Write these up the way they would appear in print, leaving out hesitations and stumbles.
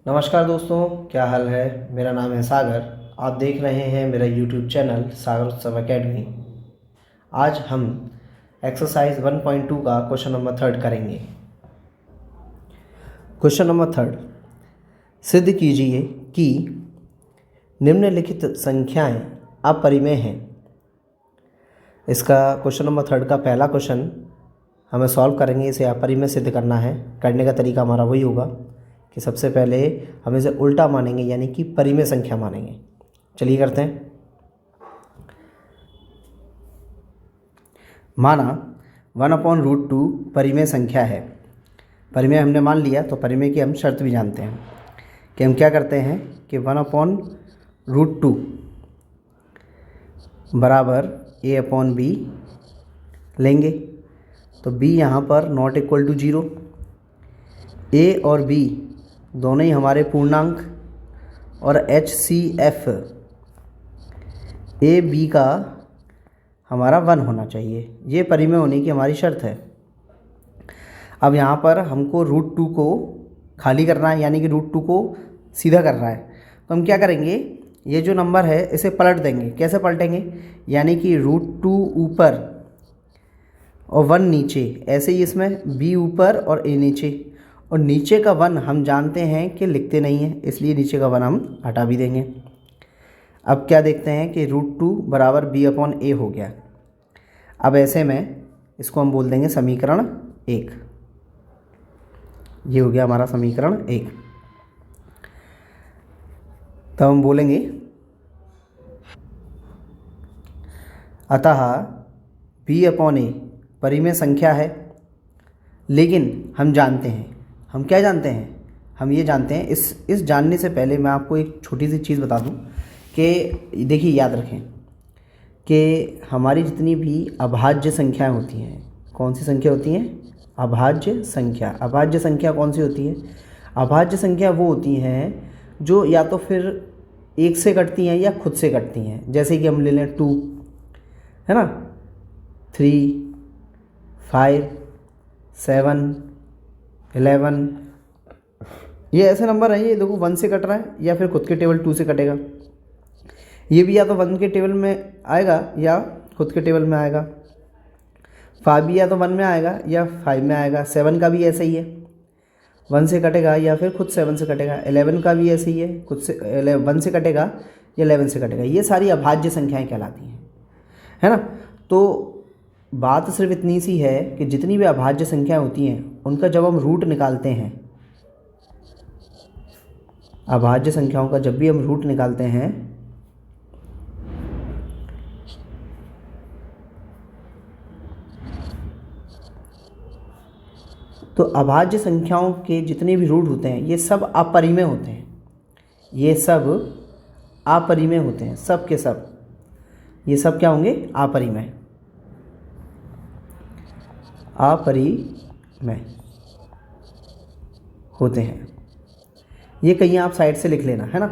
नमस्कार दोस्तों, क्या हाल है। मेरा नाम है सागर। आप देख रहे हैं मेरा यूट्यूब चैनल सागर उत्सव एकेडमी। आज हम एक्सरसाइज 1.2 का क्वेश्चन नंबर 3 करेंगे। क्वेश्चन नंबर 3, सिद्ध कीजिए कि निम्नलिखित संख्याएं अपरिमेय हैं। इसका क्वेश्चन नंबर 3 का पहला क्वेश्चन हमें सॉल्व करेंगे। इसे अपरिमेय सिद्ध करना है। करने का तरीका हमारा वही होगा कि सबसे पहले हम इसे उल्टा मानेंगे, यानी कि परिमेय संख्या मानेंगे। चलिए करते हैं। माना 1/√2 परिमेय संख्या है। परिमेय हमने मान लिया, तो परिमेय की हम शर्त भी जानते हैं कि हम क्या करते हैं कि 1/√2 बराबर a/b लेंगे। तो b यहाँ पर नॉट इक्वल टू 0। a और b दोनों ही हमारे पूर्णांक और HCF ए बी का हमारा 1 होना चाहिए। ये परिमेय होने की हमारी शर्त है। अब यहाँ पर हमको √2 को खाली करना है, यानी कि √2 को सीधा करना है। तो हम क्या करेंगे, ये जो नंबर है इसे पलट देंगे। कैसे पलटेंगे, यानी कि √2 ऊपर और 1 नीचे, ऐसे ही इसमें b ऊपर और a नीचे। और नीचे का 1 हम जानते हैं कि लिखते नहीं हैं, इसलिए नीचे का 1 हम हटा भी देंगे। अब क्या देखते हैं कि √2 बराबर b/a हो गया। अब ऐसे में इसको हम बोल देंगे समीकरण 1। ये हो गया हमारा समीकरण 1। तब हम बोलेंगे अतः b/a परिमेय संख्या है। लेकिन हम जानते हैं, हम क्या जानते हैं, हम ये जानते हैं। इस जानने से पहले मैं आपको एक छोटी सी चीज़ बता दूं कि देखिए, याद रखें कि हमारी जितनी भी अभाज्य संख्याएं होती हैं, कौन सी संख्या होती हैं, अभाज्य संख्या। अभाज्य संख्या कौन सी होती है, अभाज्य संख्या वो होती हैं जो या तो फिर 1 से कटती हैं या खुद से कटती हैं। जैसे कि हम ले लें 2, है ना, 3, 5, 7, 11। ये ऐसे नंबर हैं, ये देखो 1 से कट रहा है या फिर खुद के टेबल 2 से कटेगा। ये भी या तो 1 के टेबल में आएगा या खुद के टेबल में आएगा। 5 भी या तो 1 में आएगा या 5 में आएगा। 7 का भी ऐसा ही है, 1 से कटेगा या फिर खुद 7 से कटेगा। 11 का भी ऐसे ही है, खुद से 1 से कटेगा या 11 से कटेगा। ये सारी अभाज्य संख्याएं कहलाती हैं, है ना। तो बात सिर्फ इतनी सी है कि जितनी भी अभाज्य संख्याएं होती हैं उनका जब हम रूट निकालते हैं, अभाज्य संख्याओं का जब भी हम रूट निकालते हैं तो अभाज्य संख्याओं के जितने भी रूट होते हैं ये सब अपरिमेय होते हैं। ये सब अपरिमेय होते हैं, सब के सब। ये सब क्या होंगे, अपरिमेय। अपरिमेय होते हैं। ये कहीं आप साइड से लिख लेना, है ना।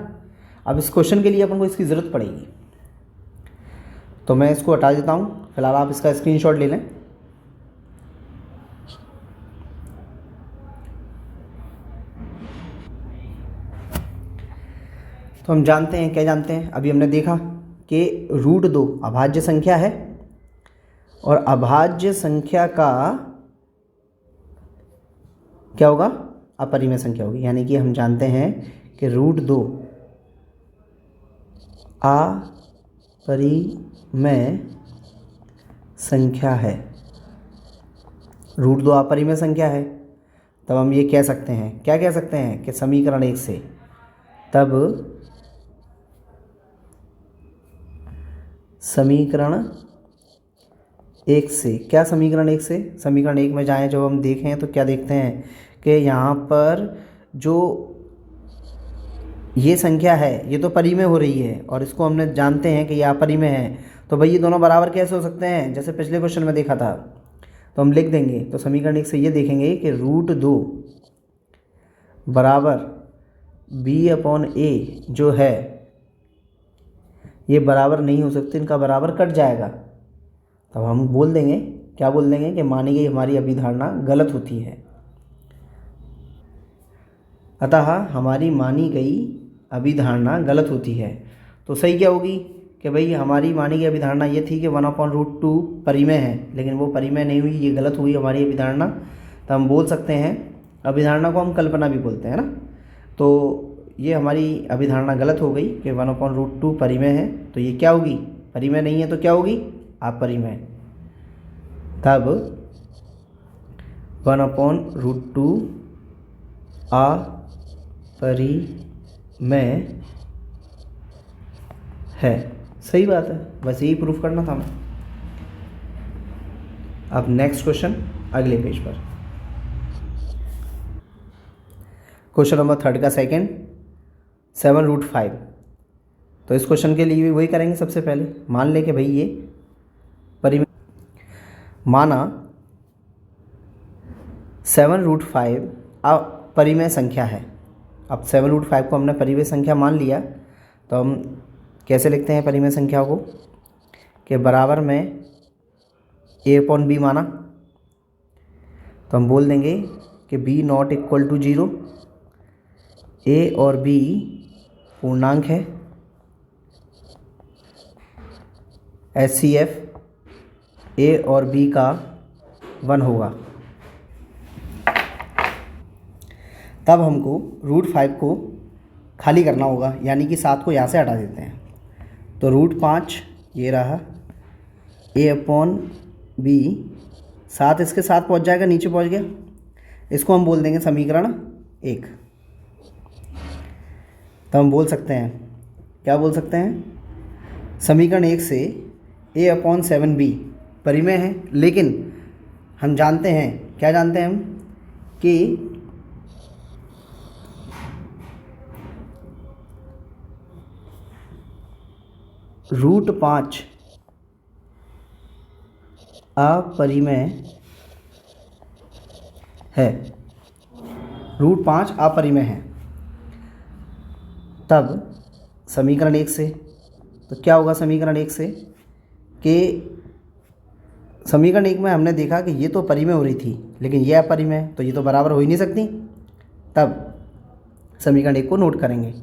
अब इस क्वेश्चन के लिए अपन को इसकी ज़रूरत पड़ेगी, तो मैं इसको हटा देता हूँ। फिलहाल आप इसका स्क्रीनशॉट ले लें। तो हम जानते हैं, क्या जानते हैं, अभी हमने देखा कि √2 अभाज्य संख्या है और अभाज्य संख्या का क्या होगा, अपरिमेय संख्या होगी। यानी कि हम जानते हैं कि √2 अपरिमेय संख्या है। √2 अपरिमेय संख्या है। तब हम ये कह सकते हैं, क्या कह सकते हैं कि समीकरण 1 से, तब समीकरण 1 से, क्या समीकरण 1 से, समीकरण 1 में जाएं जब हम देखें तो क्या देखते हैं कि यहाँ पर जो ये संख्या है ये तो परिमेय हो रही है और इसको हमने जानते हैं कि ये अपरिमेय है। तो भाई ये दोनों बराबर कैसे हो सकते हैं, जैसे पिछले क्वेश्चन में देखा था। तो हम लिख देंगे, तो समीकरण 1 से ये देखेंगे कि √2 बराबर b/a जो है ये बराबर नहीं हो सकते, इनका बराबर कट जाएगा। तब हम बोल देंगे, क्या बोल देंगे कि मानी गई हमारी अभिधारणा गलत होती है। अतः हमारी मानी गई अभिधारणा गलत होती है। तो सही क्या होगी कि भाई हमारी मानी गई अभिधारणा ये थी कि 1/√2 परिमेय है, लेकिन वो परिमेय नहीं हुई, ये गलत हुई हमारी अभिधारणा। तो हम बोल सकते हैं, अभिधारणा को हम कल्पना भी बोलते हैं ना, तो ये हमारी अभिधारणा गलत हो गई कि 1/√2 परिमेय है। तो ये क्या होगी, परिमेय नहीं है तो क्या होगी, अपरिमेय। तब 1/√2 अपरिमेय है। सही बात है, बस यही प्रूफ करना था हमें। अब नेक्स्ट क्वेश्चन अगले पेज पर, क्वेश्चन नंबर 3 का सेकंड, 7√5। तो इस क्वेश्चन के लिए भी वही करेंगे। सबसे पहले मान ले कि भाई ये परिमेय, माना 7√5 अपरिमेय संख्या है। अब 7√5 को हमने परिमेय संख्या मान लिया, तो हम कैसे लिखते हैं परिमेय संख्या को, कि बराबर में a/b माना, तो हम बोल देंगे कि b not equal to 0, a और b पूर्णांक है, HCF a और b का 1 होगा। तब हमको √5 को खाली करना होगा, यानी कि 7 को यहाँ से हटा देते हैं। तो √5 ये रहा, a/b, 7 इसके साथ पहुँच जाएगा, नीचे पहुँच गया। इसको हम बोल देंगे समीकरण 1। तो हम बोल सकते हैं, क्या बोल सकते हैं, समीकरण 1 से a/7b परिमेय है, लेकिन हम जानते हैं, क्या जानते हैं हम, कि √5 अपरिमेय है, √5 अपरिमेय है। तब समीकरण 1 से, तो क्या होगा समीकरण 1 से, कि समीकरण 1 में हमने देखा कि ये तो परिमेय हो रही थी, लेकिन ये अपरिमेय, तो ये तो बराबर हो ही नहीं सकती। तब समीकरण 1 को नोट करेंगे,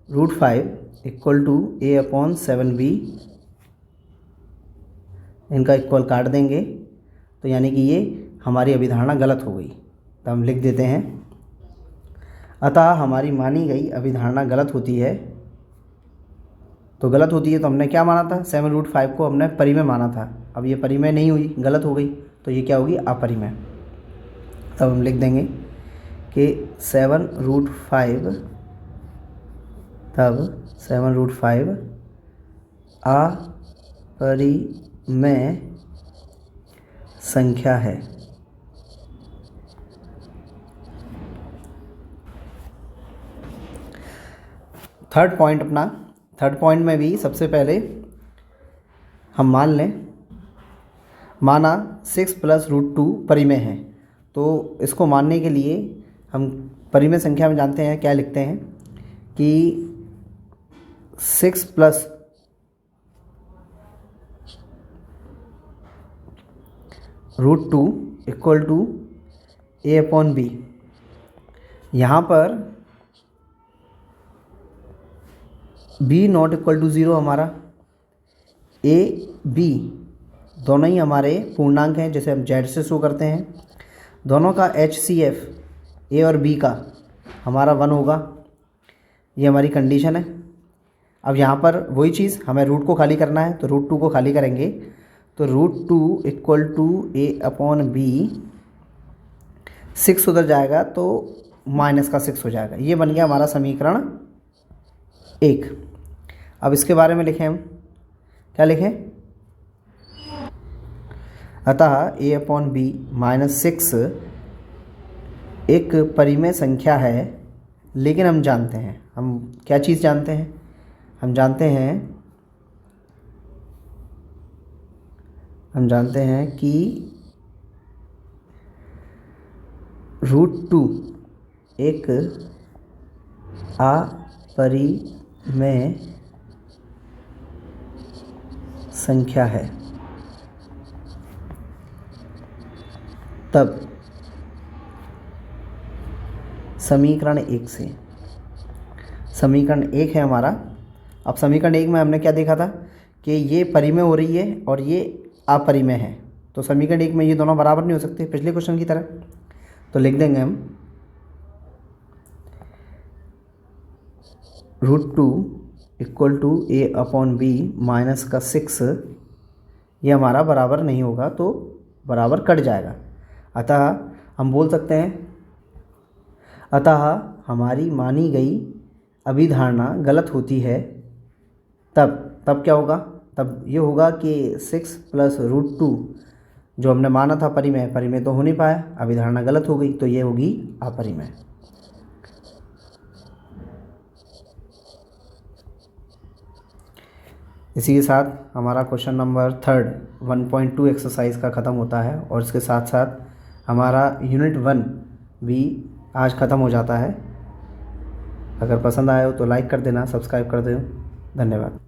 √5 इक्वल टू a/7b, इनका इक्वल काट देंगे, तो यानी कि ये हमारी अभिधारणा गलत हो गई। तो हम लिख देते हैं, अतः हमारी मानी गई अभिधारणा गलत होती है। तो गलत होती है तो हमने क्या माना था, 7√5 को हमने परिमेय माना था। अब ये परिमेय नहीं हुई, गलत हो गई, तो ये क्या होगी, अपरिमेय। तब हम लिख देंगे कि 7√5, तब 7√5 अपरिमेय संख्या है। थर्ड पॉइंट अपना, थर्ड पॉइंट में भी सबसे पहले हम मान लें, माना 6 + √2 परिमेय है। तो इसको मानने के लिए हम परिमेय संख्या में जानते हैं, क्या लिखते हैं कि 6 + √2 इक्वल टू a/b। यहाँ पर b नॉट इक्वल टू 0 हमारा, a b दोनों ही हमारे पूर्णांक हैं, जैसे हम z से शो करते हैं। दोनों का HCF a और b का हमारा 1 होगा, ये हमारी कंडीशन है। अब यहाँ पर वही चीज़, हमें रूट को खाली करना है, तो √2 को खाली करेंगे, तो √2 इक्वल टू a/b, 6 उधर जाएगा तो -6 हो जाएगा। ये बन गया हमारा समीकरण 1। अब इसके बारे में लिखें हम, क्या लिखें, अतः a/b -6 एक परिमेय संख्या है, लेकिन हम जानते हैं, हम क्या चीज़ जानते हैं, हम जानते हैं कि √2 एक अपरिमेय संख्या है। तब समीकरण 1 से। समीकरण 1 है हमारा। अब समीकरण 1 में हमने क्या देखा था कि ये परिमेय हो रही है और ये अपरिमेय है, तो समीकरण 1 में ये दोनों बराबर नहीं हो सकते पिछले क्वेश्चन की तरह। तो लिख देंगे हम √2 = a/b -6, ये हमारा बराबर नहीं होगा तो बराबर कट जाएगा। अतः हम बोल सकते हैं, अतः हमारी मानी गई अभिधारणा गलत होती है। तब क्या होगा? तब ये होगा कि 6 + √2 जो हमने माना था परिमेय तो हो नहीं पाया, अभिधारणा गलत हो गई, तो ये होगी अपरिमेय। इसी के साथ हमारा क्वेश्चन नंबर 3 1.2 एक्सरसाइज का ख़त्म होता है और इसके साथ साथ हमारा यूनिट 1 भी आज ख़त्म हो जाता है। अगर पसंद आए हो तो लाइक कर देना, सब्सक्राइब कर दो। धन्यवाद।